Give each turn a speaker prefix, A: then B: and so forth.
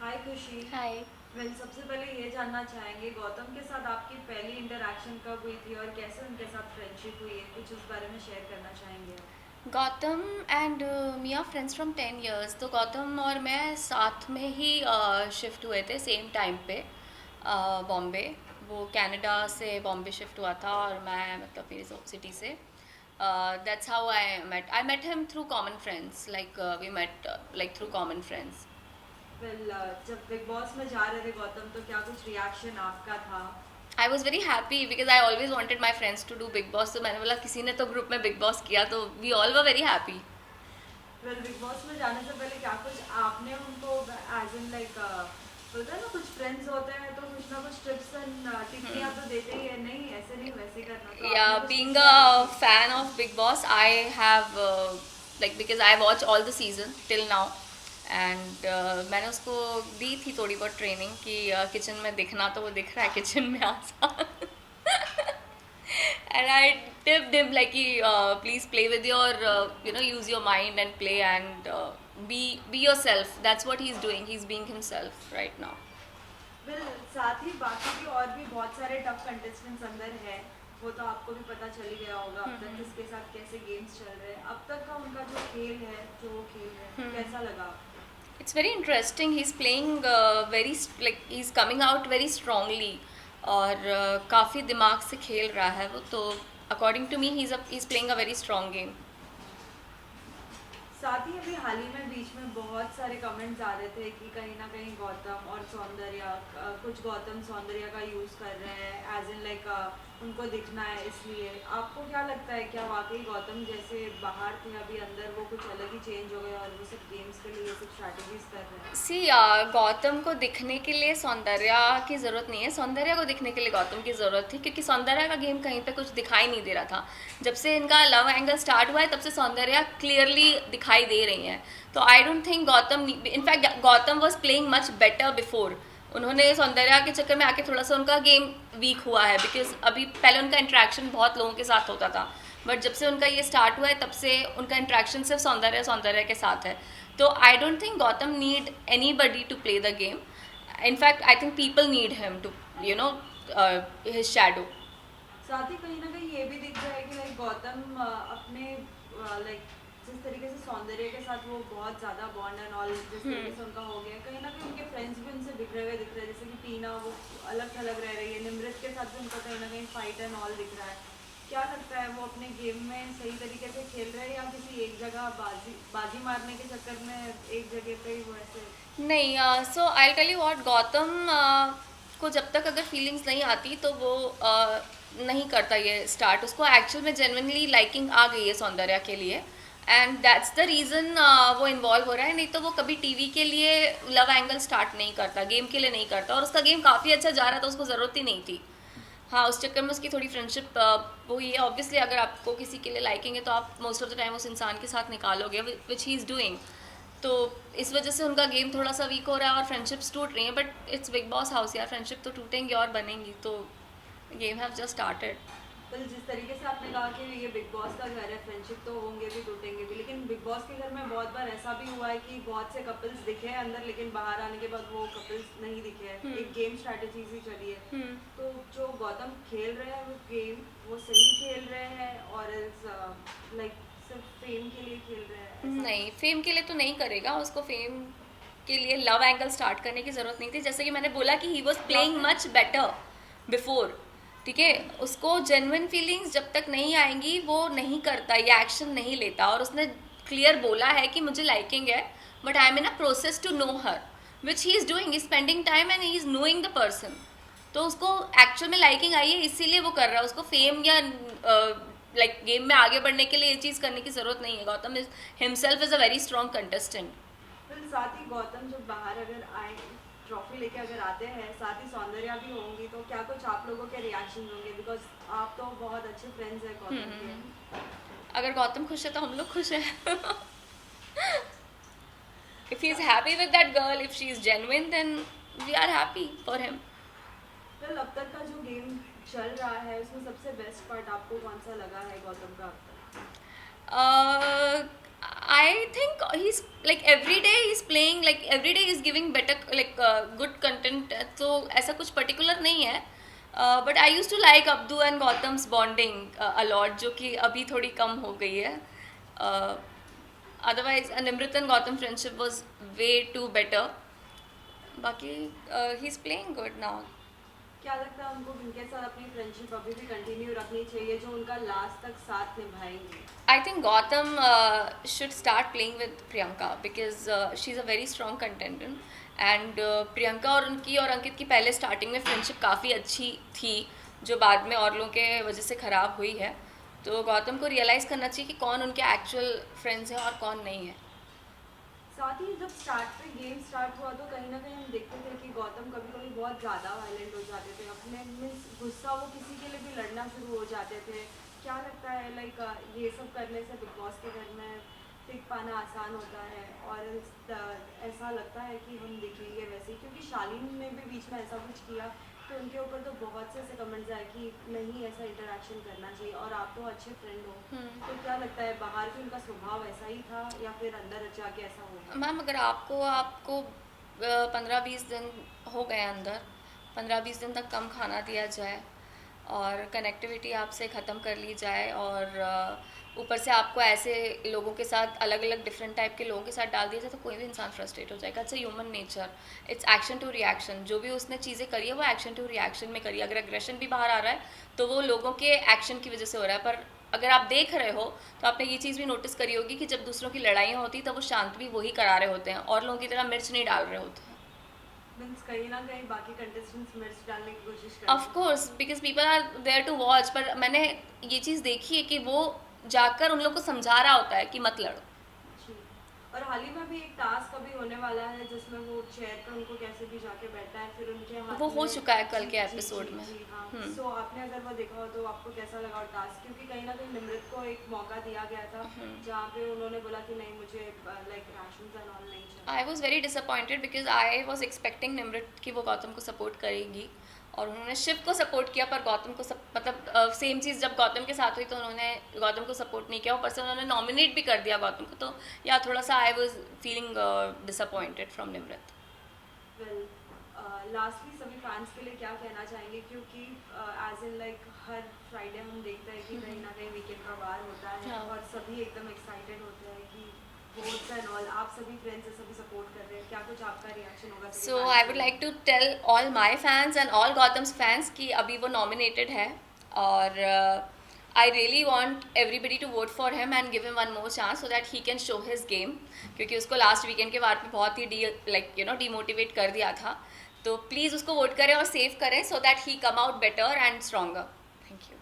A: हाय खुशी।
B: हाय।
A: वेल सबसे पहले ये जानना चाहेंगे गौतम के साथ आपकी पहली इंटरेक्शन कब हुई थी और कैसे उनके साथ फ्रेंडशिप हुई है, कुछ उस बारे में शेयर करना चाहेंगे आप?
B: Gautam and me are friends from 10 years। तो गौतम और मैं साथ में ही शिफ्ट हुए थे सेम टाइम पे बॉम्बे। वो कनाडा से बॉम्बे शिफ्ट हुआ था और मैं मतलब मेरी सिटी से। That's how I met him through common friends, like we met like through common friends.
A: Well जब बिग बॉस में जा रहे थे गौतम तो क्या कुछ रिएक्शन आपका था?
B: I was very happy because I always wanted my friends to do Bigg Boss. तो मैंने बोला किसी ने तो ग्रुप में बिग बॉस किया, तो we all were very happy.
A: Well Bigg Boss में जाने से पहले क्या कुछ आपने उनको एज इन लाइक बोलते हैं ना, कुछ फ्रेंड्स होते हैं तो कुछ ना कुछ टिप्स एंड टिप्पणियाँ तो देते ही है, नहीं ऐसे नहीं वैसे करना, तो आपने
B: Yeah,
A: कुछ
B: being
A: स्ट्रेटेजी
B: a
A: की?
B: fan of Big Boss, I have like because I watch all the season till now, and मैंने उसको दी थी थोड़ी बहुत ट्रेनिंग कि किचन में दिखना तो वो दिख रहा है किचन में आसान। And I tipped him like कि please play with your use your mind and play and be yourself. That's what he's doing. He's being himself right now.
A: Well साथ ही बाकी भी और भी बहुत सारे टफ कंटेस्टेंट्स अंदर है, वो तो आपको भी पता चल ही गया होगा अब तक किसके साथ कैसे गेम्स चल रहे हैं। अब तक का उनका जो खेल है, जो वो खेल रहे हैं, कैसा लगा आपको?
B: It's very interesting. He's playing like he's coming out very strongly और काफ़ी दिमाग से खेल रहा है वो तो। according to me he's playing a very strong game.
A: साथ ही अभी हाल ही में बीच में बहुत सारे कमेंट्स आ रहे थे कि कहीं ना कहीं गौतम और सौंदर्या, कुछ गौतम सौंदर्या का यूज़ कर रहे हैं एज इन लाइक उनको दिखना है इसलिए। आपको क्या लगता है, क्या वाकई गौतम जैसे बाहर थे अभी अंदर वो कुछ अलग ही चेंज हो गए और वो सिर्फ गेम्स के लिए सिर्फ स्ट्रैटेजीज कर रहे हैं?
B: सी गौतम को दिखने के लिए सौंदर्या की ज़रूरत नहीं है, सौंदर्या को दिखने के लिए गौतम की ज़रूरत थी क्योंकि सौंदर्या का गेम कहीं पे कुछ दिखाई नहीं दे रहा था। जब से इनका लव एंगल स्टार्ट हुआ है तब से सौंदर्या क्लियरली दिखाई दे रही हैं। तो I don't think Gautam, in fact Gautam was playing much better before. उन्होंने सौंदर्या के चक्कर में आके थोड़ा सा उनका गेम वीक हुआ है बिकॉज अभी पहले उनका इंट्रैक्शन बहुत लोगों के साथ होता था, बट जब से उनका ये स्टार्ट हुआ है तब से उनका इंट्रैक्शन सिर्फ सौंदर्या सौंदर्या के साथ है। तो I don't think Gautam need anybody to play the game. In fact I think people need him to you know his shadow.
A: साथ ही कहीं ना कहीं ये भी दिख रहा है कि लाइक गौतम अपने लाइक जिस तरीके से सौंदर्य के साथ वो बहुत ज़्यादा बॉन्ड एंड ऑल जिस तरीके से उनका हो गया है, कहीं ना कहीं उनके फ्रेंड्स भी उनसे बिखरे हुए दिख रहे हैं, जैसे कि टीना वो अलग थलग रह रही है, निमृत के साथ भी उनका कहीं ना कहीं फाइट एंड ऑल दिख रहा है। क्या लगता है वो अपने गेम में सही तरीके से खेल रहे हैं या किसी एक जगह बाजी बाजी मारने के चक्कर में एक जगह पे ही वो ऐसे?
B: नहीं, so I tell you what, Gautam को जब तक अगर फीलिंग्स नहीं आती तो वो नहीं करता ये स्टार्ट। उसको एक्चुअल में जेन्युइनली लाइकिंग आ गई है सौंदर्या के लिए, एंड दैट्स द रीज़न वो इन्वॉल्व हो रहा है। नहीं तो वो कभी टीवी के लिए लव एंगल स्टार्ट नहीं करता, गेम के लिए नहीं करता, और उसका गेम काफ़ी अच्छा जा रहा था, उसको ज़रूरत ही नहीं थी। हाँ, उस चक्कर में उसकी थोड़ी फ्रेंडशिप हुई है। ऑब्वियसली अगर आपको किसी के लिए लाइकिंग है तो आप मोस्ट ऑफ द टाइम उस इंसान के साथ निकालोगे, विच ही इज़ डूइंग। तो इस वजह से उनका गेम थोड़ा सा वीक हो रहा है और फ्रेंडशिप्स टूट रही हैं, but it's big boss house यार, फ्रेंडशिप तो टूटेंगी और बनेंगी। तो game have just started.
A: Bill जिस तरीके से आपने कहा कि ये बिग बॉस का घर है, फ्रेंडशिप तो होंगे भी टूटेंगे भी, लेकिन बिग बॉस के घर में बहुत बार ऐसा भी हुआ है कि बहुत से कपल्स दिखे हैं अंदर लेकिन बाहर आने के बाद वो कपल्स नहीं दिखे हैं, एक गेम स्ट्रैटेजी ही चली है। तो जो गौतम खेल रहे हैं वो गेम वो सही खेल रहे हैं और लाइक सिर्फ फेम के लिए खेल रहे हैं, ऐसा
B: नहीं,
A: कुछ?
B: फेम के लिए तो नहीं करेगा, उसको फेम के लिए लव एंगल स्टार्ट करने की ज़रूरत नहीं थी। जैसे कि मैंने बोला कि ही वॉज
A: या
B: प्लेइंग
A: फिर
B: मच बेटर बिफोर। ठीक है, उसको जेन्युइन फीलिंग्स जब तक नहीं आएंगी वो नहीं करता, ये एक्शन नहीं लेता। और उसने क्लियर बोला है कि मुझे लाइकिंग है, but I am in a process to know her, which he is doing, spending time and he is knowing the person. तो उसको एक्चुअल में लाइकिंग आई है इसीलिए वो कर रहा है। उसको फेम या लाइक गेम में आगे बढ़ने के लिए ये चीज़ करने की ज़रूरत नहीं है। Gautam is himself is a very strong contestant.
A: फिर साथ ही गौतम जब बाहर अगर आए ट्रॉफी लेके अगर आते हैं, साथ ही सौंदर्या भी होंगी, तो क्या कुछ आप लोगों के रिएक्शन होंगे, बिकॉज आप तो बहुत अच्छे फ्रेंड्स हैं गौतम के?
B: अगर गौतम खुश है तो हम लोग खुश हैं। If he is happy with that girl, if she is genuine, then we are happy for him.
A: फिर अब तक का जो गेम चल रहा है उसमें सबसे बेस्ट पार्ट आपको कौन सा लगा है गौतम का अब तक?
B: I think he's like every day he's playing, like every day he's giving better like good content. तो ऐसा कुछ particular नहीं है. But I used to like Abdu and Gautam's bonding a lot, जो कि अभी थोड़ी कम हो गई है. Uh, Otherwise, Nimrit and Gautam friendship was way too better. बाकी he's playing good now.
A: क्या लगता है उनको किनके साथ अपनी फ्रेंडशिप अभी भी कंटिन्यू रखनी चाहिए जो उनका लास्ट तक साथ निभाएंगे?
B: I think Gautam should start playing with Priyanka because she's a very strong contestant and Priyanka और उनकी और अंकित की पहले स्टार्टिंग में फ्रेंडशिप काफ़ी अच्छी थी जो बाद में और लोगों के वजह से ख़राब हुई है. तो गौतम को रियलाइज़ करना चाहिए कि कौन उनके एक्चुअल फ्रेंड्स हैं और कौन नहीं है.
A: साथ ही जब स्टार्ट पे गेम स्टार्ट हुआ तो कहीं ना कहीं हम देखते थे कि गौतम कभी कभी बहुत ज़्यादा वायलेंट हो जाते थे, अपने मीन्स गुस्सा वो किसी के लिए भी लड़ना शुरू हो जाते थे. क्या लगता है लाइक ये सब करने से बिग बॉस के घर में टिक पाना आसान होता है और ऐसा लगता है कि हम दिखेंगे वैसे, क्योंकि शालीन ने भी बीच में ऐसा कुछ किया तो उनके ऊपर तो बहुत से ऐसे कमेंट्स आए कि नहीं ऐसा इंटरेक्शन करना चाहिए और आप तो अच्छे फ्रेंड हो. तो क्या लगता है बाहर भी उनका स्वभाव ऐसा ही था या फिर अंदर जाके ऐसा होगा?
B: मैम अगर आपको 15-20 दिन हो गए अंदर, 15-20 दिन तक कम खाना दिया जाए और कनेक्टिविटी आपसे ख़त्म कर ली जाए और ऊपर से आपको ऐसे लोगों के साथ अलग अलग डिफरेंट टाइप के लोगों के साथ डाल दिया जाए तो कोई भी इंसान फ्रस्ट्रेट हो जाएगा. It's a human nature, it's action to reaction. जो भी उसने चीज़ें करी है वो एक्शन टू रिएक्शन में करी है. अगर एग्रेशन भी बाहर आ रहा है तो वो लोगों के एक्शन की वजह से हो रहा है. पर अगर आप देख रहे हो तो आपने ये चीज़ भी नोटिस करी होगी कि जब दूसरों की लड़ाइयाँ होती तब वो शांत भी वही करा रहे होते हैं और लोगों की तरह मिर्च नहीं डाल रहे होते हैं.
A: मीन्स कहीं ना कहीं बाकी कंटेस्टेंट्स मिर्च डालने की कोशिश करते
B: of course because people are there to watch. पर मैंने ये चीज़ देखी है कि वो जाकर उन लोग को समझा रहा होता है कि मत लड़ो.
A: जी. और हाल ही में भी एक टास्क अभी होने वाला है जिसमें वो चेयर पे उनको कैसे भी जाके बैठा है, फिर उनके हाथ
B: वो हो
A: में-
B: चुका है कल
A: जी,
B: के
A: जी,
B: एपिसोड
A: जी,
B: में.
A: जी, हाँ. सो आपने अगर वो देखा हो तो आपको कैसा लगा वो टास्क? क्योंकि कहीं ना कहीं निमृत को एक मौका दिया गया था जहाँ पे उन्होंने बोला कि नहीं मुझे लाइक राशंस एंड ऑल नहीं चाहिए.
B: आई was very disappointed because I was expecting Nimrit कि वो गौतम को सपोर्ट करेगी और उन्होंने शिव को सपोर्ट किया पर गौतम को मतलब सेम चीज़ जब गौतम के साथ हुई तो उन्होंने गौतम को सपोर्ट नहीं किया. ऊपर से उन्होंने नॉमिनेट भी कर दिया गौतम को. तो या थोड़ा सा I was feeling disappointed from Nimrit.
A: Well lastly सभी फैंस के लिए क्या कहना चाहेंगे, क्योंकि एज इन लाइक हर फ्राइडे हम देखते हैं कि कहीं ना कहीं वीकेंड का बार होता है
B: हाँ.
A: और सभी एकदम एक्साइटेड होते हैं कि वोट्स एंड ऑल, आप सभी फ्रेंड्स से सभी सपोर्ट कर रहे हैं, क्या कुछ आपका रिएक्शन होगा? सभी
B: सो
A: fans
B: आई
A: के
B: वुड
A: लिए?
B: Like to tell all my fans and all Gautam's fans कि अभी वो नॉमिनेटेड है और I really want everybody to vote for him and give him one more chance so that he can show his game. क्योंकि उसको last weekend के बाद में बहुत ही डिमोटिवेट कर दिया था. तो प्लीज़ उसको वोट करें और सेव करें सो that he come out better and stronger. Thank you.